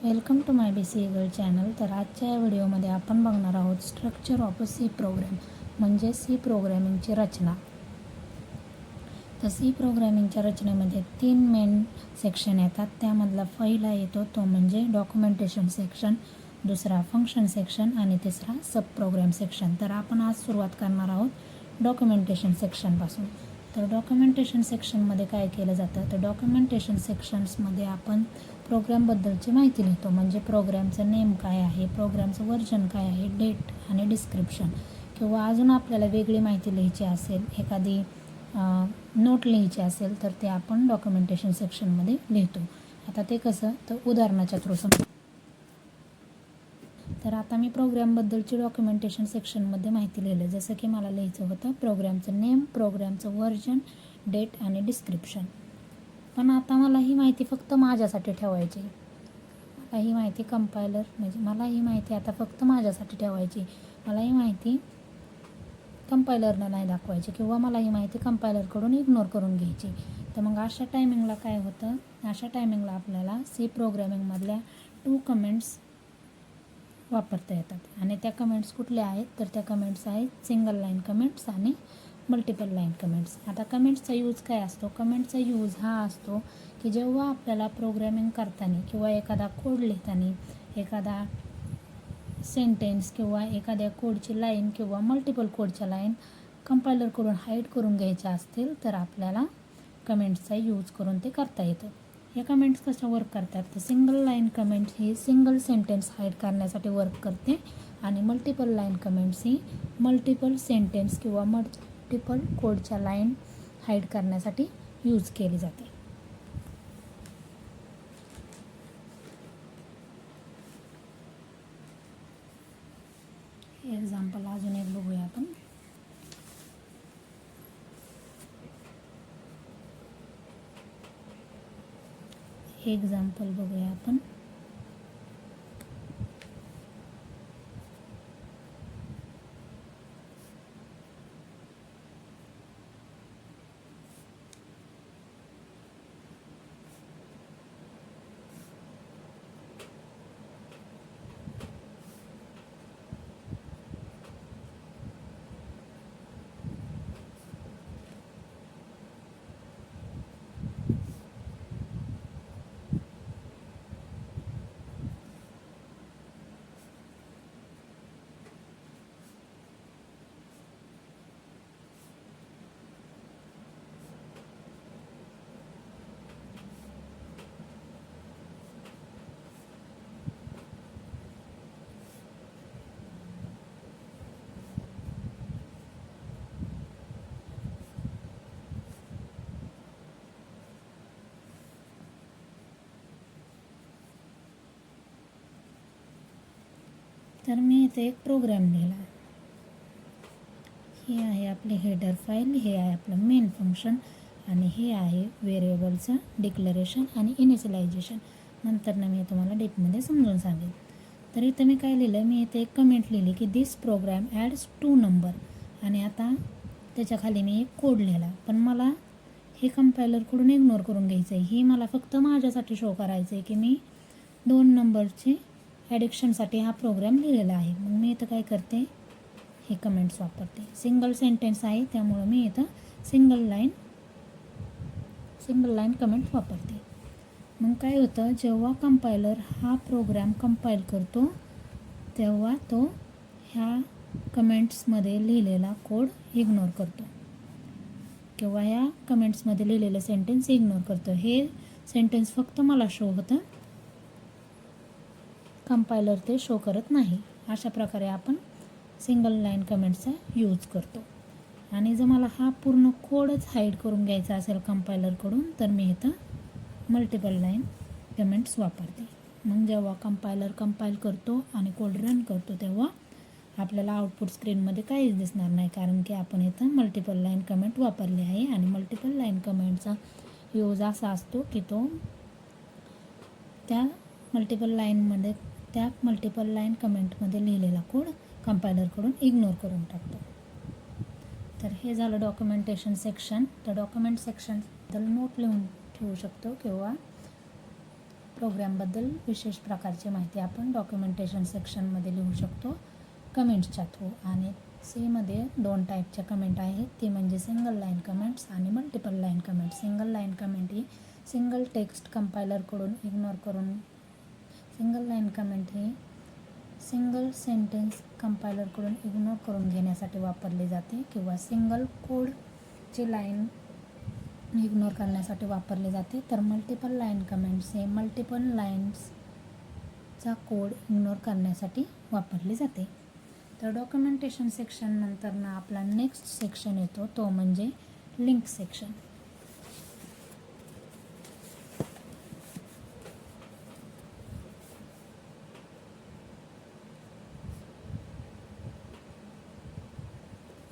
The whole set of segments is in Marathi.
Welcome to my BCA girl channel. तर आजच्या या व्हिडिओमध्ये आपण बघणार आहोत structure of a C program, म्हणजे सी प्रोग्रॅमिंगची रचना. तर सी प्रोग्रॅमिंगच्या रचनेमध्ये 3 मेन सेक्शन येतात. त्यामधला पहिला येतो तो म्हणजे डॉक्युमेंटेशन सेक्शन, दुसरा फंक्शन सेक्शन आणि तिसरा सब प्रोग्राम सेक्शन. तर आपण आज सुरुवात करणार आहोत डॉक्युमेंटेशन सेक्शनपासून. तर डॉक्युमेंटेशन सेक्शनमध्ये काय केलं जातं, तर डॉक्युमेंटेशन सेक्शन्समध्ये आपण प्रोग्रामबद्दलची माहिती लिहितो. म्हणजे प्रोग्रामचं नेम काय आहे, प्रोग्रामचं व्हर्जन काय आहे, डेट आणि डिस्क्रिप्शन. किंवा अजून आपल्याला वेगळी माहिती लिहायची असेल, एखादी नोट लिहायची असेल तर ते आपण डॉक्युमेंटेशन सेक्शनमध्ये लिहितो. आता ते कसं, तर उदाहरणाच्या थ्रू समजा. तर आता मी प्रोग्रामबद्दलची डॉक्युमेंटेशन सेक्शनमध्ये माहिती लिहिलं. जसं की मला लिहायचं होतं प्रोग्रामचं नेम, प्रोग्रामचं व्हर्जन, डेट आणि डिस्क्रिप्शन. पण आता मला ही माहिती फक्त माझ्यासाठी ठेवायची. मला ही माहिती कंपायलर म्हणजे मला ही माहिती आता फक्त माझ्यासाठी ठेवायची. मला ही माहिती कंपायलरला नाही दाखवायची किंवा मला ही माहिती कंपायलरकडून इग्नोर करून घ्यायची. तर मग अशा टायमिंगला काय होतं, अशा टायमिंगला आपल्याला सी प्रोग्रॅमिंगमधल्या 2 कमेंट्स वापरता येतात. आणि त्या कमेंट्स कुठल्या आहेत, तर त्या कमेंट्स आहेत सिंगल लाईन कमेंट्स आणि मल्टिपल लाईन कमेंट्स. आता कमेंट्सचा यूज काय असतो, कमेंट्सचा यूज हा असतो की जेव्हा आपल्याला प्रोग्रॅमिंग करताना किंवा एखादा कोड लिहिताना एखादा सेंटेन्स किंवा एखाद्या कोडची लाईन किंवा मल्टिपल कोडच्या लाईन कंपायलरकडून हाईड करून घ्यायच्या असतील तर आपल्याला कमेंट्सचा यूज करून ते करता येतं. या कमेंट्स कशा वर्क करतात, तर सिंगल लाईन कमेंट ही सिंगल सेंटेन्स हाईड करण्यासाठी वर्क करते आणि मल्टिपल लाईन कमेंट्स ही मल्टिपल सेंटेन्स किंवा मल्टिपल कोडच्या लाईन हाईड करण्यासाठी यूज केली जाते. एक्झाम्पल अजून एक बघूया आपण. एक्झाम्पल बघूया आपण. तर मी इथे एक प्रोग्राम लिहिला. हे आहे आपले हेडर फाईल, हे आहे आपलं मेन फंक्शन आणि हे आहे व्हेरिएबलचं डिक्लरेशन आणि इनिशियलायझेशन. नंतर मी तुम्हाला डीपमध्ये समजून सांगेन. तर इथं मी काय लिहिलं, मी इथे एक कमेंट लिहिली की दिस प्रोग्राम ॲड्स 2 नंबर. आणि आता त्याच्याखाली मी एक कोड लिहिला. पण मला हे कंपायलरकडून इग्नोर करून घ्यायचं आहे. ही मला फक्त माझ्यासाठी शो करायचं आहे की मी 2 नंबरचे ॲडिक्शनसाठी हा प्रोग्राम लिहिलेला आहे. मग मी इथं काय करते, हे कमेंट्स वापरते. सिंगल सेंटेन्स आहे त्यामुळं मी इथं सिंगल लाईन कमेंट वापरते. मग काय होतं, जेव्हा कंपायलर हा प्रोग्राम कंपाईल करतो तेव्हा तो ह्या कमेंट्समध्ये लिहिलेला कोड इग्नोर करतो किंवा ह्या कमेंट्समध्ये लिहिलेलं सेंटेन्स इग्नोर करतो. हे सेंटेन्स फक्त मला शो होतं, कंपायलर ते शो करत नाही. अशा प्रकारे आपण सिंगल लाईन कमेंट्सचा यूज करतो. आणि जर मला हा पूर्ण कोडच हाईड करून घ्यायचा असेल कंपायलरकडून तर मी इथं मल्टिपल लाईन कमेंट्स वापरते. मग जेव्हा कंपायलर कंपाईल करतो आणि कोड रन करतो तेव्हा आपल्याला आउटपुट स्क्रीनमध्ये काहीच दिसणार नाही, कारण की आपण इथं मल्टिपल लाईन कमेंट वापरली आहे. आणि मल्टिपल लाईन कमेंटचा यूज असा असतो की तो त्या मल्टिपल लाईन कमेंटमध्ये लिहिलेला कोड कंपायलरकडून इग्नोर करून टाकतो. तर हे झालं डॉक्युमेंटेशन सेक्शन. तर डॉक्युमेंट सेक्शनबद्दल नोट लिहून ठेवू शकतो किंवा प्रोग्रॅमबद्दल विशेष प्रकारची माहिती आपण डॉक्युमेंटेशन सेक्शनमध्ये लिहू शकतो कमेंट्सच्या थ्रू. आणि सीमध्ये 2 टाईपच्या कमेंट आहेत, ती म्हणजे सिंगल लाईन कमेंट्स आणि multiple line comment. Single line comment ही सिंगल टेक्स्ट कंपायलरकडून इग्नोर करून, सिंगल लाईन कमेंट ही सिंगल सेंटेन्स कंपायलरकडून इग्नोर करून घेण्यासाठी वापरली जाते किंवा सिंगल कोडची लाईन इग्नोर करण्यासाठी वापरली जाते. तर मल्टिपल लाईन कमेंट्स हे मल्टिपल लाईन्सचा कोड इग्नोर करण्यासाठी वापरली जाते. तर डॉक्युमेंटेशन सेक्शन नंतर ना आपला नेक्स्ट सेक्शन येतो, तो म्हणजे लिंक सेक्शन.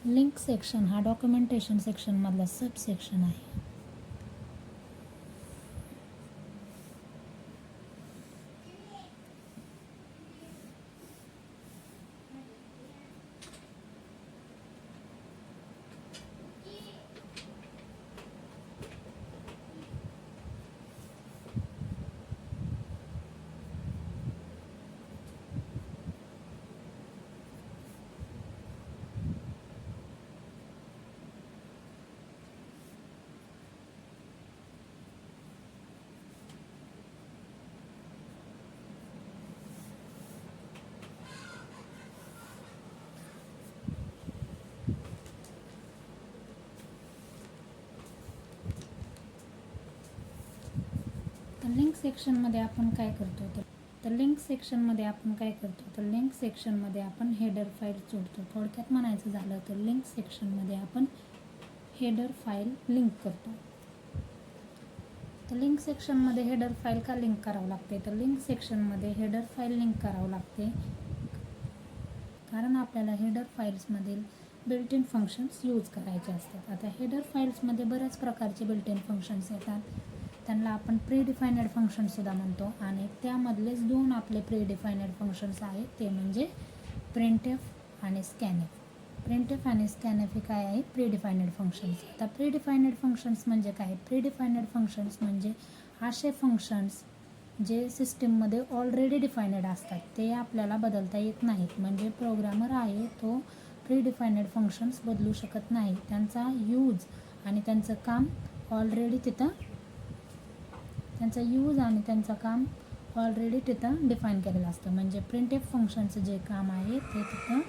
लिंक सेक्शन हा डॉक्युमेंटेशन सेक्शनमधला सब सेक्शन आहे. लिंक सेक्शनमध्ये आपण काय करतो, तर लिंक सेक्शनमध्ये आपण हेडर फाईल जोडतो. थोडक्यात म्हणायचं झालं तर लिंक सेक्शनमध्ये आपण हेडर फाईल लिंक करतो. तर लिंक सेक्शनमध्ये हेडर फाईल का लिंक करावं लागते, तर लिंक सेक्शनमध्ये हेडर फाईल लिंक करावं लागते कारण आपल्याला हेडर फाईल्समधील बिल्ट इन फंक्शन्स यूज करायचे असतात. आता हेडर फाईल्समध्ये बऱ्याच प्रकारचे बिल्ट इन फंक्शन्स येतात, त्यांना आपण प्रीडिफायनेड फंक्शनसुद्धा म्हणतो. आणि त्यामधलेच 2 आपले प्रीडिफायनेड फंक्शन्स आहेत, ते म्हणजे प्रिंटएफ आणि स्कॅनएफ. प्रिंटएफ आणि स्कॅनएफ हे काय आहे, प्रीडिफायनेड फंक्शन्स. आता प्रीडिफायनेड फंक्शन्स म्हणजे काय, प्रीडिफायनेड फंक्शन्स म्हणजे असे फंक्शन्स जे सिस्टीममध्ये ऑलरेडी डिफायनेड असतात, ते आपल्याला बदलता येत नाहीत. म्हणजे प्रोग्रामर आहे तो प्रीडिफायनेड फंक्शन्स बदलू शकत नाही, त्यांचा यूज आणि त्यांचं काम ऑलरेडी तिथं डिफाईन केलेलं असतं. म्हणजे प्रिंटएफ फंक्शनचं जे काम आहे ते तिथं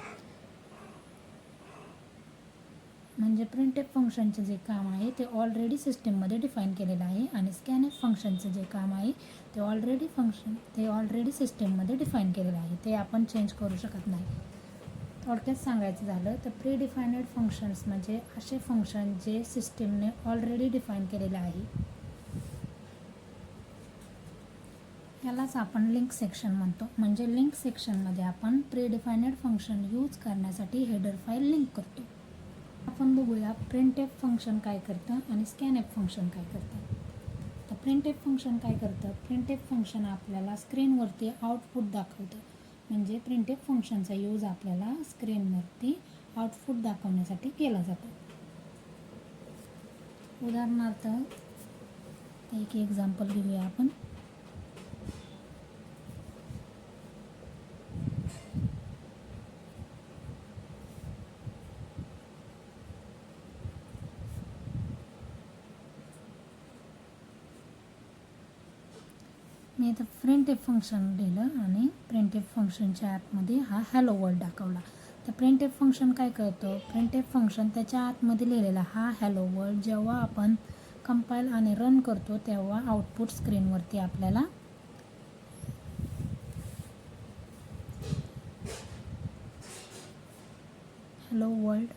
ऑलरेडी सिस्टीममध्ये डिफाईन केलेलं आहे. आणि स्कॅनएफ फंक्शनचं जे काम आहे ते ऑलरेडी सिस्टीममध्ये डिफाईन केलेलं आहे, ते आपण चेंज करू शकत नाही. थोडक्यात सांगायचं झालं तर प्रीडिफायनेड फंक्शन्स म्हणजे असे फंक्शन जे सिस्टीमने ऑलरेडी डिफाईन केलेलं आहे, यालाच आपण लिंक सेक्शन म्हणतो. म्हणजे लिंक सेक्शनमध्ये आपण प्रीडिफायनेड फंक्शन यूज करण्यासाठी हेडर फाईल लिंक करतो. आपण बघूया प्रिंटएफ फंक्शन काय करतं आणि स्कॅनएफ फंक्शन काय करतं. तर प्रिंटएफ फंक्शन काय करतं, प्रिंटएफ फंक्शन आपल्याला स्क्रीनवरती आउटपुट दाखवतं. म्हणजे प्रिंटएफ फंक्शनचा यूज आपल्याला स्क्रीनवरती आउटपुट दाखवण्यासाठी केला जातो. उदाहरणार्थ एक एक्झाम्पल घेऊया आपण. मी इथं प्रिंटएफ फंक्शन लिहिलं आणि प्रिंटएफ फंक्शनच्या आतमध्ये हा हॅलो वर्ल्ड दाखवला. तर प्रिंटएफ फंक्शन काय करतो, प्रिंटएफ फंक्शन त्याच्या आतमध्ये लिहिलेला हा हॅलो वर्ल्ड जेव्हा आपण कंपाईल आणि रन करतो तेव्हा आउटपुट स्क्रीनवरती आपल्याला हॅलो वर्ल्ड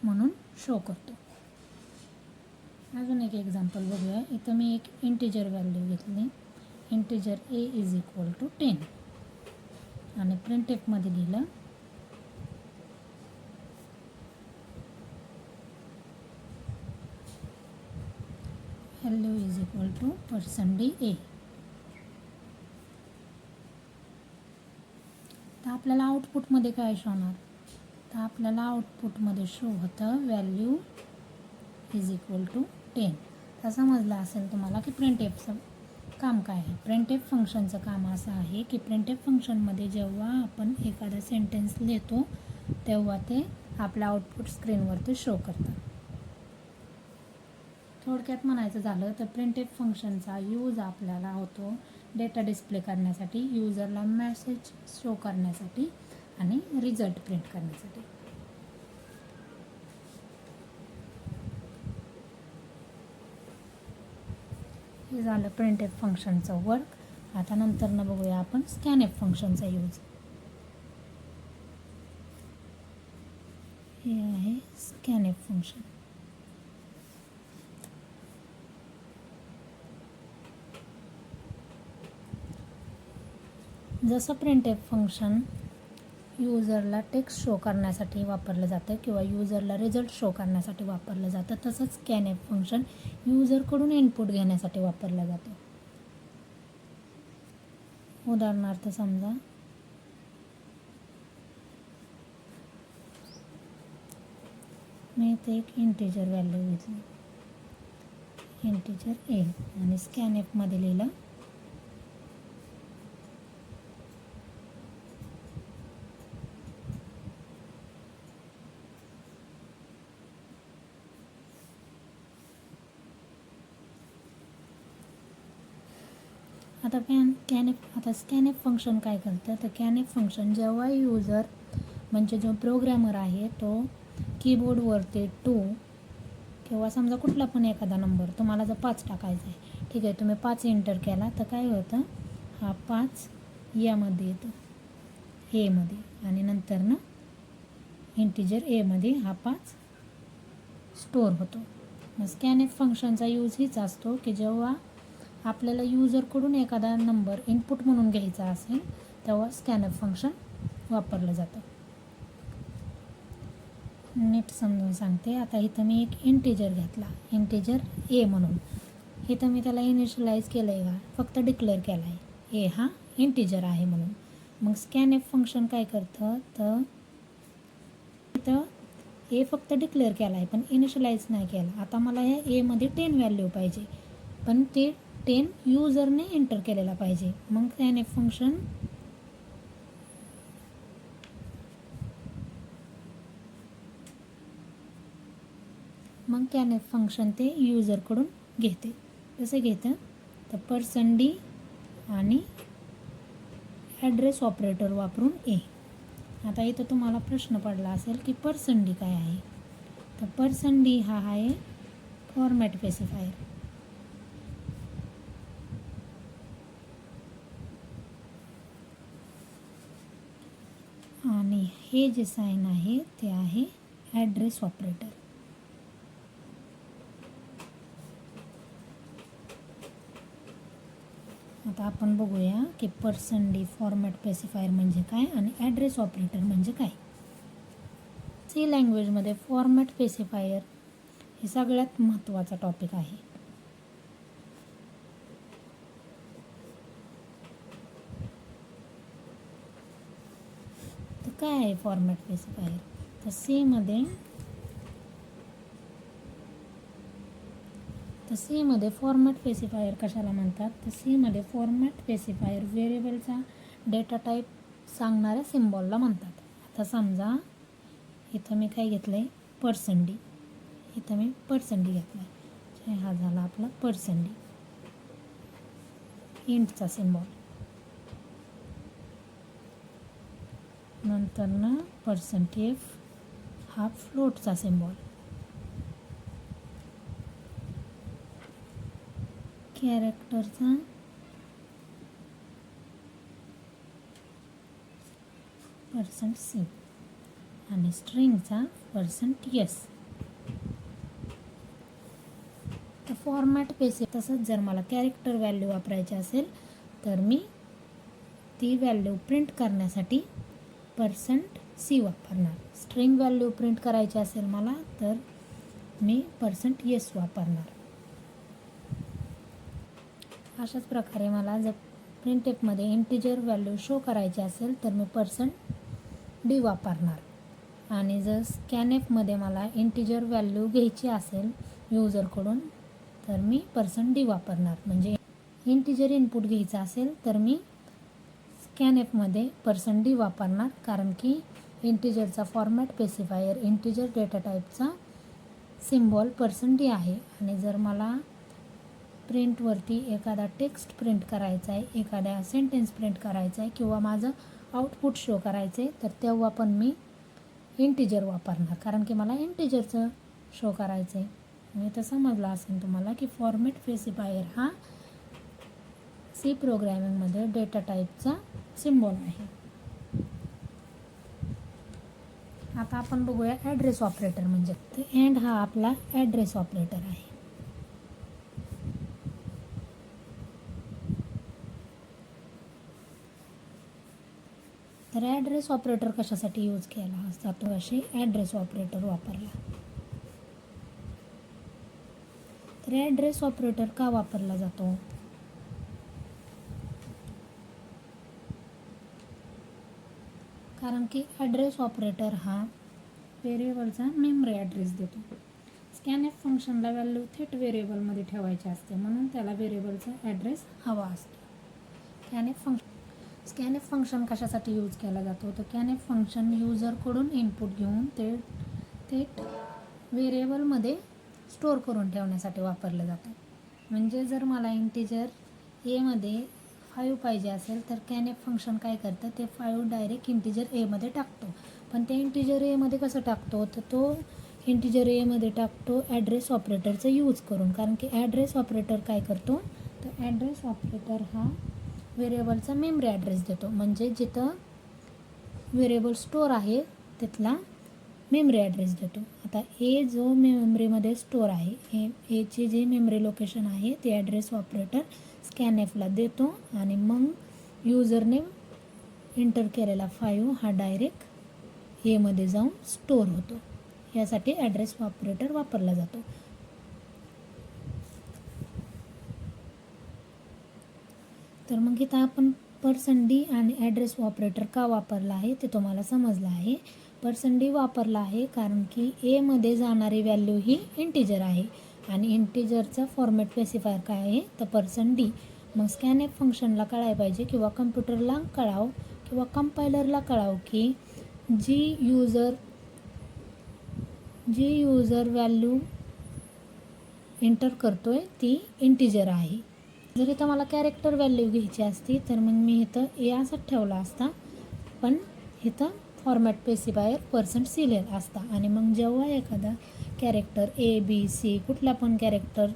म्हणून शो करतो. अजून एक एक्झाम्पल बघूया. इथं मी एक इंटिजर व्हॅल्यू घेतली, integer a is equal to 10 आणि प्रिंटएफमध्ये लिहिलं value is equal to %a. तर आपल्याला आउटपुटमध्ये काय शो होणार, तर आपल्याला आउटपुटमध्ये शो होतं व्हॅल्यू इज इक्वल टू 10. तर समजलं असेल तुम्हाला की प्रिंटएफचं काम काय आहे? प्रिंटएफ फंक्शनचं काम असं आहे की प्रिंटएफ फंक्शनमध्ये जेव्हा आपण एखादा सेंटेन्स लिहितो तेव्हा ते आपल्या आउटपुट स्क्रीनवरती शो करतं. थोडक्यात म्हणायचं झालं तर प्रिंटएफ फंक्शनचा यूज आपल्याला होतो डेटा डिस्प्ले करण्यासाठी, यूजरला मेसेज शो करण्यासाठी आणि रिझल्ट प्रिंट करण्यासाठी. हे झालं प्रिंटएफ फंक्शनचं वर्क. आता नंतरनं बघूया आपण स्कॅनएफ फंक्शनचा यूज. हे आहे स्कॅनएफ फंक्शन. जसं प्रिंटएफ फंक्शन यूजरला टेक्स्ट शो करण्यासाठी वापरलं जातं किंवा यूजरला रिझल्ट शो करण्यासाठी वापरलं जातं, तसंच स्कॅनएफ फंक्शन यूजरकडून इनपुट घेण्यासाठी वापरलं जातं. उदाहरणार्थ समजा मी इथे एक इंटिजर व्हॅल्यू घेतली, इंटिजर ए, आणि स्कॅनएफमध्ये लिहिलं आता स्कॅनएफ फंक्शन काय करतं तर स्कॅनएफ फंक्शन जेव्हा यूजर म्हणजे जो प्रोग्रॅमर आहे तो कीबोर्डवरती 2 किंवा समजा कुठला पण एखादा नंबर तुम्हाला जर 5 टाकायचा आहे, ठीक आहे, तुम्ही 5 एंटर केला तर काय होतं, हा 5 यामध्ये येतो एमध्ये, आणि नंतर ना इंटिजर एमध्ये हा 5 स्टोअर होतो. स्कॅनएफ फंक्शनचा यूज हीच असतो की जेव्हा आपल्याला यूजरकडून एखादा नंबर इनपुट म्हणून घ्यायचा असेल तेव्हा स्कॅनएफ फंक्शन वापरलं जातं. नीट समजून सांगते. आता इथं मी एक इंटिजर घेतला, इंटिजर ए म्हणून. इथं मी त्याला इनिशियलाइज केलं आहे का, फक्त डिक्लेअर केला आहे ए हा इंटिजर आहे म्हणून. मग स्कॅनएफ फंक्शन काय करतं तर इथं ए फक्त डिक्लेअर केला आहे पण इनिशियलाइज नाही केला. आता मला या एमध्ये 10 व्हॅल्यू पाहिजे, पण ते 10 यूजरने एंटर केलेला पाहिजे. मग स्कॅनएफ फंक्शन ते यूजरकडून घेते. कसं घेतं तर %d आणि ॲड्रेस ऑपरेटर वापरून ए. आता इथं तुम्हाला प्रश्न पडला असेल की %d काय आहे, तर %d हा आहे फॉर्मॅट स्पेसिफायर. आणि हे जे साइन आहे ते आहे ॲड्रेस ऑपरेटर. आता आपण बघूया की %d फॉर्मॅट स्पेसिफायर म्हणजे काय आणि ॲड्रेस ऑपरेटर म्हणजे काय. सी लँग्वेजमध्ये फॉर्मॅट स्पेसिफायर हे सगळ्यात महत्त्वाचा टॉपिक आहे. तर काय आहे फॉर्मॅट स्पेसिफायर, तर सीमध्ये फॉर्मॅट स्पेसिफायर कशाला म्हणतात, तर सीमध्ये फॉर्मॅट स्पेसिफायर व्हेरिएबलचा डेटा टाईप सांगणाऱ्या सिम्बॉलला म्हणतात. आता समजा इथं मी काय घेतलं आहे %d, इथं मी %d घेतला आहे, हा झाला आपला %d इंटचा सिम्बॉल. नंतर ना %f हा फ्लोटचा सिम्बॉल, कॅरेक्टरचा %c आणि स्ट्रिंगचा %s. तर फॉर्मॅट स्पेसिफायर. तसंच जर मला कॅरेक्टर व्हॅल्यू वापरायची असेल तर मी ती व्हॅल्यू प्रिंट करण्यासाठी %c वापरणार. स्ट्रिंग व्हॅल्यू प्रिंट करायची असेल मला तर मी %s वापरणार. अशाच प्रकारे मला जर प्रिंटएफमध्ये इंटिजर व्हॅल्यू शो करायची असेल तर मी %d वापरणार. आणि जर स्कॅनएफमध्ये मला इंटिजर व्हॅल्यू घ्यायची असेल यूजरकडून तर मी %d वापरणार. म्हणजे इंटिजर इनपुट घ्यायचं असेल तर मी स्कॅनएफमध्ये %d वापरणार, कारण की इंटिजरचा फॉर्मॅट स्पेसिफायर इंटिजर डेटा टाईपचा सिम्बॉल %d आहे. आणि जर मला प्रिंटवरती एखादा टेक्स्ट प्रिंट करायचा आहे, एखादा सेंटेन्स प्रिंट करायचा आहे किंवा माझं आउटपुट शो करायचं आहे, तर तेव्हा पण मी इंटिजर वापरणार, कारण की मला इंटिजरचं शो करायचं आहे. आणि तर समजलं असेल तुम्हाला की फॉर्मॅट स्पेसिफायर हा सी प्रोग्रॅमिंगमध्ये डेटा टाईपचा सिम्बॉल आहे. आता आपण बघूया ॲड्रेस ऑपरेटर म्हणजे. तर एंड हा आपला ॲड्रेस ऑपरेटर आहे. तर ॲड्रेस ऑपरेटर कशासाठी यूज केला जातो, असे ॲड्रेस ऑपरेटर वापरला. तर ॲड्रेस ऑपरेटर का वापरला जातो? कारण की ॲड्रेस ऑपरेटर हा व्हेरिएबलचा मेमरी ॲड्रेस देतो. स्कॅनएफ फंक्शनला व्हॅल्यू थेट व्हेरिएबलमध्ये ठेवायची असते, म्हणून त्याला व्हेरिएबलचा ॲड्रेस हवा असतो. स्कॅनएफ फंक्शन कशासाठी यूज केला जातो? तर स्कॅनएफ फंक्शन युजरकडून इनपुट घेऊन ते थेट व्हेरिएबलमध्ये स्टोअर करून ठेवण्यासाठी वापरलं जातं. म्हणजे जर मला इंटिजर एमध्ये 5 पाहिजे असेल तर स्कॅनएफ फंक्शन काय करतं, ते 5 डायरेक्ट इंटिजर एमध्ये टाकतो. पण ते इंटिजर एमध्ये कसं टाकतो, तर तो इंटिजर एमध्ये टाकतो ॲड्रेस ऑपरेटरचं यूज करून. कारण की ॲड्रेस ऑपरेटर काय करतो, तर ॲड्रेस ऑपरेटर हा व्हेरिएबलचा मेमरी ॲड्रेस देतो. म्हणजे जिथं व्हेरिएबल स्टोअर आहे तिथला मेमरी ॲड्रेस देतो. आता ए जो मेमरीमध्ये स्टोअर आहे, एची जी मेमरी लोकेशन आहे ते ॲड्रेस ऑपरेटर स्कॅनएफला देतो आणि मग युजरने एंटर केलेला 5 हा डायरेक्ट एमध्ये जाऊन स्टोअर होतो. यासाठी ॲड्रेस ऑपरेटर वापरला जातो. तर मग इथं आपण %d आणि ॲड्रेस ऑपरेटर का वापरला आहे ते तुम्हाला समजलं आहे. %d वापरला आहे कारण की एमध्ये जाणारी व्हॅल्यू ही इंटिजर आहे आणि इंटिजरचा फॉर्मॅट स्पेसिफायर काय आहे, तर %d. मग स्कॅनएफ फंक्शनला कळायला पाहिजे किंवा कम्प्युटरला कळावं किंवा कंपायलरला कळावं की जी युजर व्हॅल्यू एंटर करतोय ती इंटिजर आहे. जर इथं मला कॅरेक्टर व्हॅल्यू घ्यायची असती तर मग मी इथं ए असंच ठेवला असता, पण इथं फॉर्मॅट स्पेसिफायर %c लिहिला असता. आणि मग जेव्हा एखादा कॅरेक्टर ABC कुठला पण कॅरेक्टर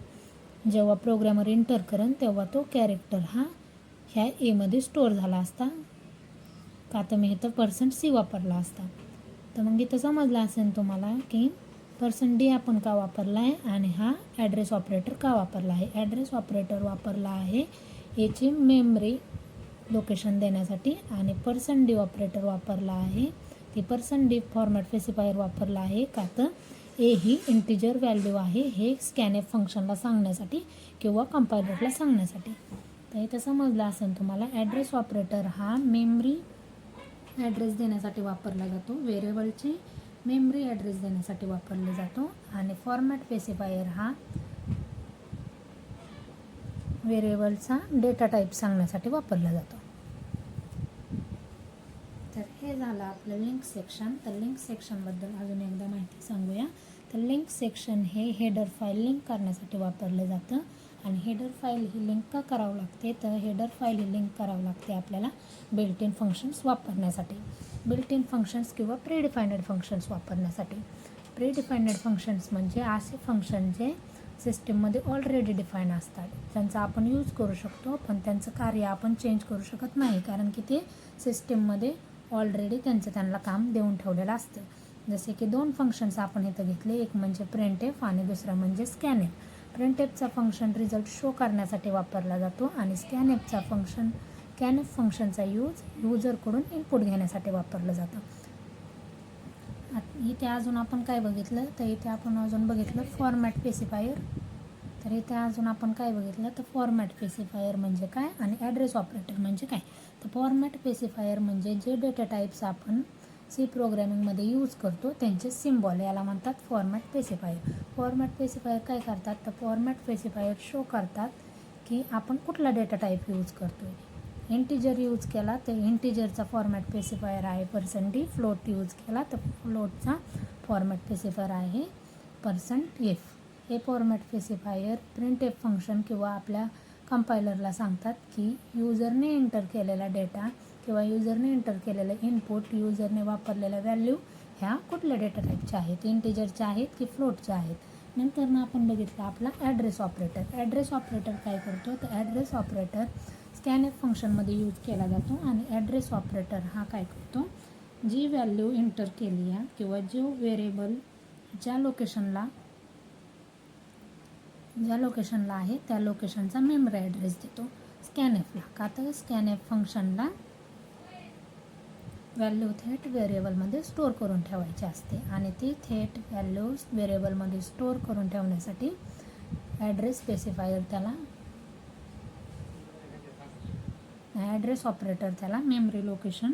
जेव्हा प्रोग्रॅमर एंटर करेन तेव्हा तो कॅरेक्टर हा ह्या एमध्ये स्टोअर झाला असता, का तर मी इथं %c वापरला असता. तर मग इथं समजलं असेल तुम्हाला की %d आपण का वापरला आहे आणि हा ॲड्रेस ऑपरेटर का वापरला आहे. ॲड्रेस ऑपरेटर वापरला आहे याची मेमरी लोकेशन देण्यासाठी आणि %d ऑपरेटर वापरला आहे ती %d फॉर्मॅट स्पेसिफायर वापरला आहे, का तर ए ही इंटिजर व्हॅल्यू आहे हे स्कॅनएफ फंक्शनला सांगण्यासाठी किंवा कंपायलरला सांगण्यासाठी. तर इथं समजलं असेल तुम्हाला ॲड्रेस ऑपरेटर हा मेमरी ॲड्रेस देण्यासाठी वापरला जातो, व्हेरिएबलची मेमरी ॲड्रेस देण्यासाठी वापरले जातो आणि फॉर्मॅट स्पेसिफायर हा व्हेरिएबलचा डेटा टाईप सांगण्यासाठी वापरला जातो. तर हे झालं आपलं लिंक सेक्शन. तर लिंक सेक्शनबद्दल अजून एकदा माहिती सांगूया. तर लिंक सेक्शन हे हेडर फाईल लिंक करण्यासाठी वापरलं जातं आणि हेडर फाईल ही लिंक का करावं लागते, तर हेडर फाईल ही लिंक करावं लागते आपल्याला बिल्ट इन फंक्शन्स वापरण्यासाठी, बिल्ट इन फंक्शन्स किंवा प्रीडिफाइंड फंक्शन्स वापरण्यासाठी. प्रीडिफाइंड फंक्शन्स म्हणजे असे फंक्शन जे सिस्टीममध्ये ऑलरेडी डिफाईन असतात, त्यांचा आपण यूज करू शकतो पण त्यांचं कार्य आपण चेंज करू शकत नाही, कारण की ते सिस्टीममध्ये ऑलरेडी त्यांना काम देऊन ठेवलेलं असतं. जसे की 2 फंक्शन्स आपण इथं घेतले, एक म्हणजे प्रिंटएफ आणि दुसरा म्हणजे स्कॅनएफ. प्रिंटएफचा फंक्शन रिझल्ट शो करण्यासाठी वापरला जातो आणि स्कॅनएफ फंक्शनचा युजरकडून इनपुट घेण्यासाठी वापरलं जातं. इथे अजून आपण काय बघितलं, तर इथे आपण अजून बघितलं फॉर्मॅट स्पेसिफायर. तर इथे अजून आपण काय बघितलं, तर फॉर्मॅट स्पेसिफायर म्हणजे काय आणि ॲड्रेस ऑपरेटर म्हणजे काय. तर फॉर्मॅट स्पेसिफायर म्हणजे जे डेटा टाईप्स आपण सी प्रोग्रॅमिंगमध्ये यूज करतो त्यांचे सिम्बॉल, याला म्हणतात फॉर्मॅट स्पेसिफायर. फॉर्मॅट स्पेसिफायर काय करतात, तर फॉर्मॅट स्पेसिफायर शो करतात की आपण कुठला डेटा टाईप यूज करतो आहे. इंटिजर यूज केला तर इंटिजरचा फॉर्मॅट स्पेसिफायर आहे %d. फ्लोट यूज केला तर फ्लोटचा फॉर्मॅट स्पेसिफायर आहे %f. हे फॉर्मॅट स्पेसिफायर प्रिंटएफ फंक्शन किंवा आपल्या कंपायलरला सांगतात की युजरने एंटर केलेला डेटा किंवा युजरने एंटर केलेलं इनपुट, युजरने वापरलेल्या व्हॅल्यू ह्या कुठल्या डेटा टाईपच्या आहेत, इंटिजरच्या आहेत की फ्लोटच्या आहेत. नंतर ना आपण बघितलं आपला ॲड्रेस ऑपरेटर. ॲड्रेस ऑपरेटर काय करतो तर ॲड्रेस ऑपरेटर स्कॅनएफ फंक्शनमध्ये यूज केला जातो आणि ॲड्रेस ऑपरेटर हा काय करतो, जी व्हॅल्यू एंटर केली आहे किंवा जो व्हेरिएबल ज्या लोकेशनला आहे त्या लोकेशनचा मेमरी ॲड्रेस देतो स्कॅनएफला. का तर स्कॅनएफ फंक्शनला व्हॅल्यू थेट व्हेरिएबलमध्ये स्टोअर करून ठेवायची असते आणि ती थेट व्हॅल्यू व्हेरिएबलमध्ये स्टोअर करून ठेवण्यासाठी ॲड्रेस स्पेसिफायर त्याला ॲड्रेस ऑपरेटर त्याला मेमरी लोकेशन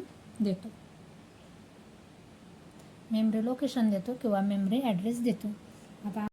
देतो किंवा मेमरी ॲड्रेस देतो. आता